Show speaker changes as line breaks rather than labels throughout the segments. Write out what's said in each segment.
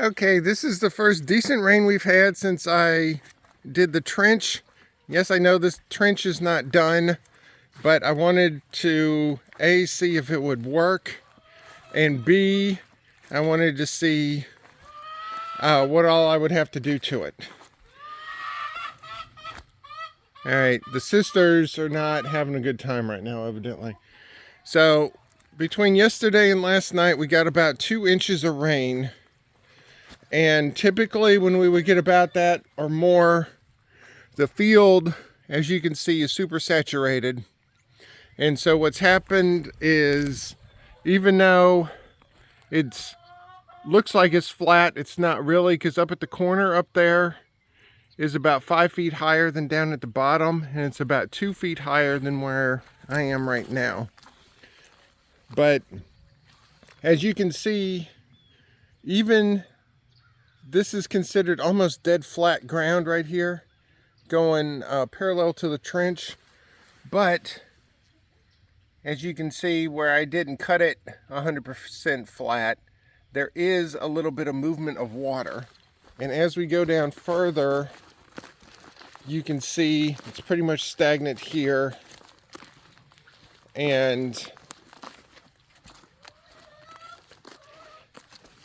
Okay, this is the first decent rain we've had since I did the trench. Yes, I know this trench is not done, but I wanted to A, see if it would work, and B, I wanted to see what all I would have to do to it. All right, the sisters are not having a good time right now, evidently. So between yesterday and last night, we got about 2 inches of rain. And typically when we would get about that or more, the field, as you can see, is super saturated. And so what's happened is, even though it looks like it's flat, it's not really, because up at the corner up there is about 5 feet higher than down at the bottom, and it's about 2 feet higher than where I am right now. But as you can see, even this is considered almost dead flat ground right here, going parallel to the trench. But as you can see, where I didn't cut it 100% flat, there is a little bit of movement of water. And as we go down further, you can see it's pretty much stagnant here. And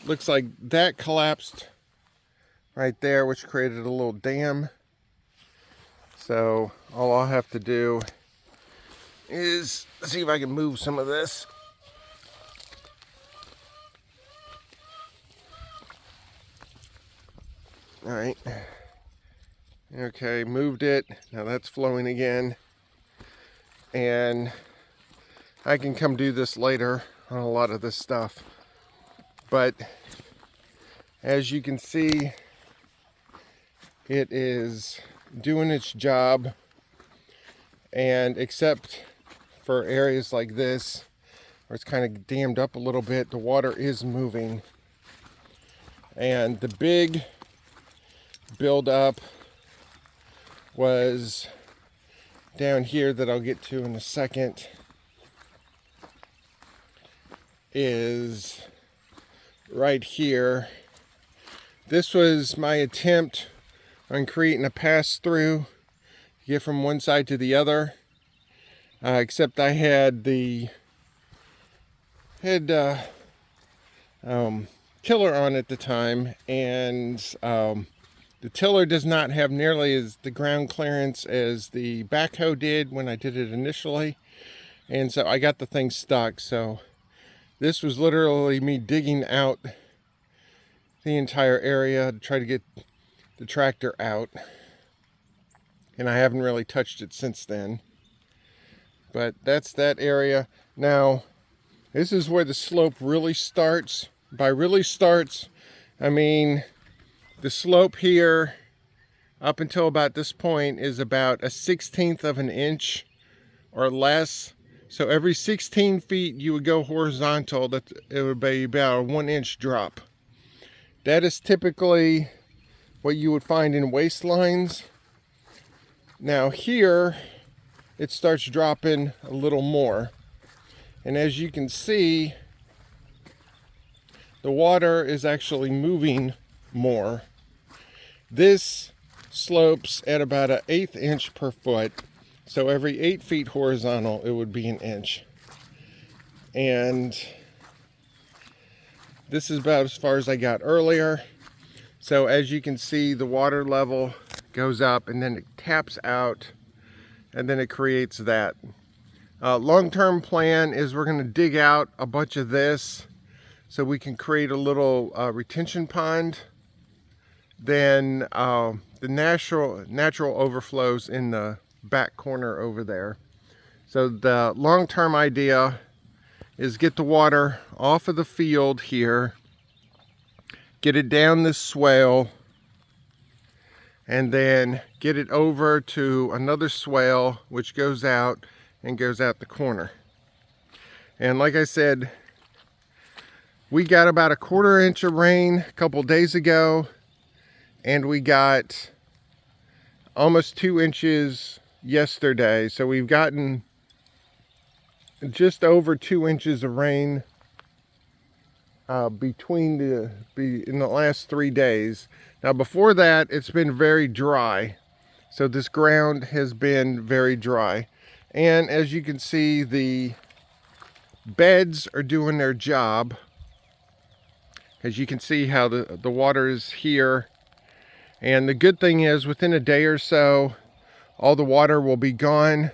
looks like that collapsed right there, which created a little dam. So all I'll have to do is see if I can move some of this. All right. Okay, moved it. Now that's flowing again. And I can come do this later on a lot of this stuff. But as you can see, it is doing its job. And except for areas like this, where it's kind of dammed up a little bit, the water is moving. And the big buildup was down here that I'll get to in a second, is right here. This was my attempt on creating a pass through to get from one side to the other, except I had the tiller on at the time, and the tiller does not have nearly as the ground clearance as the backhoe did when I did it initially, and so I got the thing stuck. So this was literally me digging out the entire area to try to get the tractor out, and I haven't really touched it since then. But that's that area. Now this is where the slope really starts. By really starts, I mean the slope here up until about this point is about a 1/16 of an inch or less. So every 16 feet you would go horizontal, that it would be about a 1-inch drop. That is typically what you would find in waistlines. Now here it starts dropping a little more, and as you can see, the water is actually moving more. This slopes at about an 1/8 inch per foot, so every 8 feet horizontal it would be 1 inch. And this is about as far as I got earlier. So as you can see, the water level goes up and then it taps out, and then it creates that. Long-term plan is we're going to dig out a bunch of this so we can create a little retention pond. Then the natural overflows in the back corner over there. So the long-term idea is get the water off of the field here, get it down this swale, and then get it over to another swale which goes out and goes out the corner. And like I said, we got about a 1/4 inch of rain a couple days ago, and we got almost 2 inches yesterday. So we've gotten just over 2 inches of rain in the last 3 days. Now before that, it's been very dry. So this ground has been very dry. And as you can see, the beds are doing their job. As you can see how the water is here. And the good thing is within a day or so, all the water will be gone.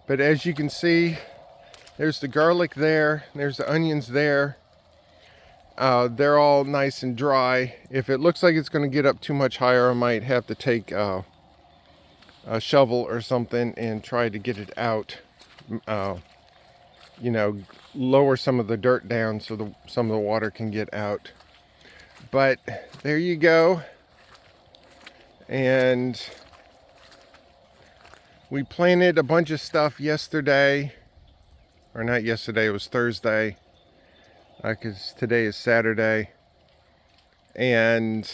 But as you can see, there's the garlic there, there's the onions there. They're all nice and dry. If it looks like it's going to get up too much higher, I might have to take a shovel or something and try to get it out. You know, lower some of the dirt down so some of the water can get out. But there you go. And we planted a bunch of stuff yesterday, or not yesterday, it was Thursday, because today is Saturday. And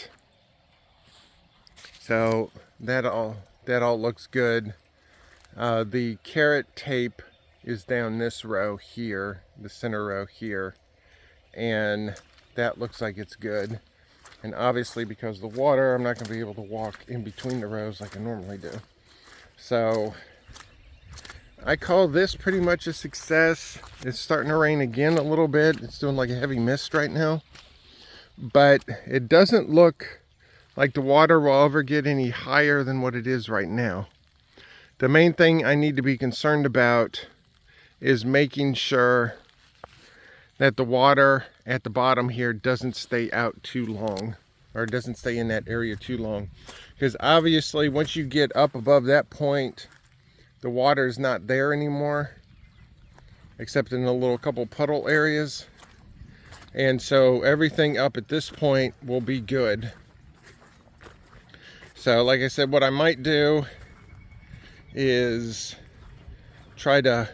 so that all looks good. The carrot tape is down this row here, the center row here, and that looks like it's good. And obviously because of the water, I'm not going to be able to walk in between the rows like I normally do. So I call this pretty much a success. It's starting to rain again a little bit. It's doing like a heavy mist right now, but it doesn't look like the water will ever get any higher than what it is right now. The main thing I need to be concerned about is making sure that the water at the bottom here doesn't stay out too long, or doesn't stay in that area too long. Because obviously once you get up above that point, the water is not there anymore, except in a little couple puddle areas. And so everything up at this point will be good. So like I said, what I might do is try to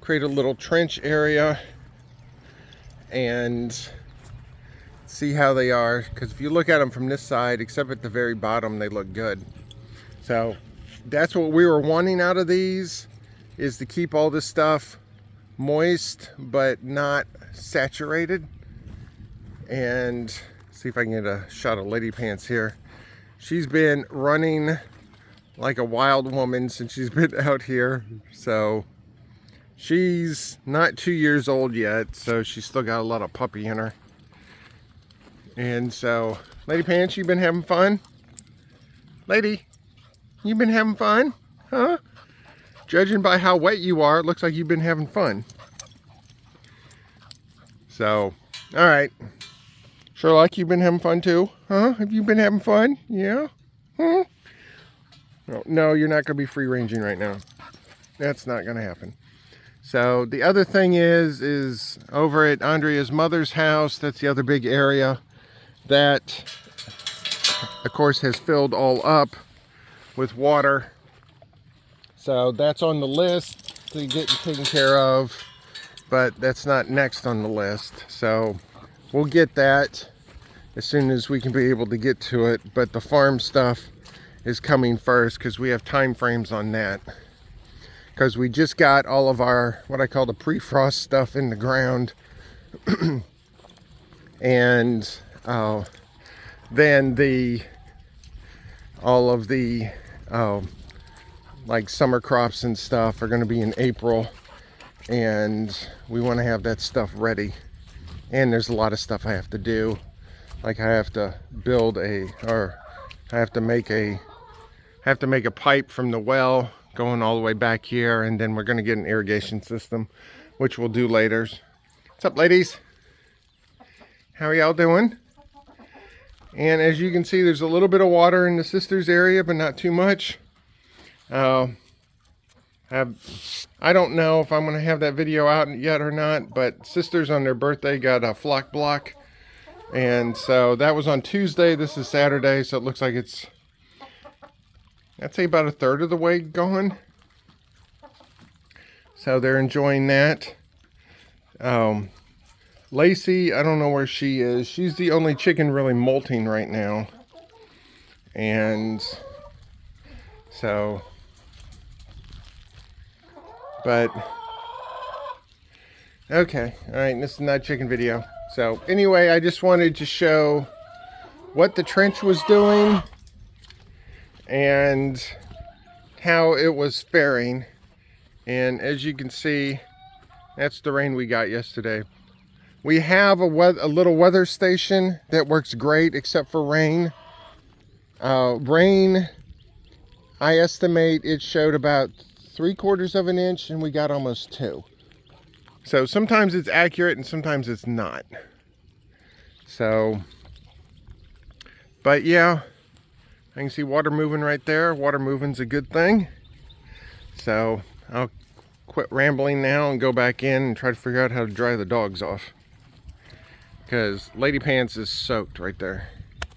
create a little trench area and see how they are, because if you look at them from this side, except at the very bottom, they look good. So that's what we were wanting out of these, is to keep all this stuff moist but not saturated. And see if I can get a shot of Lady Pants here. She's been running like a wild woman since she's been out here. So she's not 2 years old yet, so she's still got a lot of puppy in her. And so, Lady Pants, you been having fun? Lady, you been having fun? Huh? Judging by how wet you are, it looks like you've been having fun. So, alright. Sherlock, you've been having fun too? Huh? Have you been having fun? Yeah? Huh? No, you're not going to be free ranging right now. That's not going to happen. So the other thing is over at Andrea's mother's house, that's the other big area that of course has filled all up with water. So that's on the list to get taken care of, but that's not next on the list. So we'll get that as soon as we can be able to get to it. But the farm stuff is coming first because we have time frames on that. Because we just got all of our, what I call the pre-frost stuff in the ground. And then all of the like summer crops and stuff are going to be in April. And we want to have that stuff ready. And there's a lot of stuff I have to do. Like I have to build I have to make a pipe from the well going all the way back here, and then we're going to get an irrigation system, which we'll do later. What's up, ladies? How are y'all doing? And as you can see, there's a little bit of water in the sisters area, but not too much. I don't know if I'm going to have that video out yet or not, but sisters on their birthday got a flock block, and so that was on Tuesday. This is Saturday, so it looks like it's, I'd say, about a third of the way gone. So they're enjoying that. Lacey, I don't know where she is. She's the only chicken really molting right now. And so, but, okay. All right, this is not a chicken video. So anyway, I just wanted to show what the trench was doing and how it was faring. And as you can see, that's the rain we got yesterday. We have a little weather station that works great except for rain. Rain, I estimate it showed about 3/4 of an inch and we got almost 2. So sometimes it's accurate and sometimes it's not. So, but yeah, I can see water moving right there. Water moving's a good thing. So I'll quit rambling now and go back in and try to figure out how to dry the dogs off, because Lady Pants is soaked right there.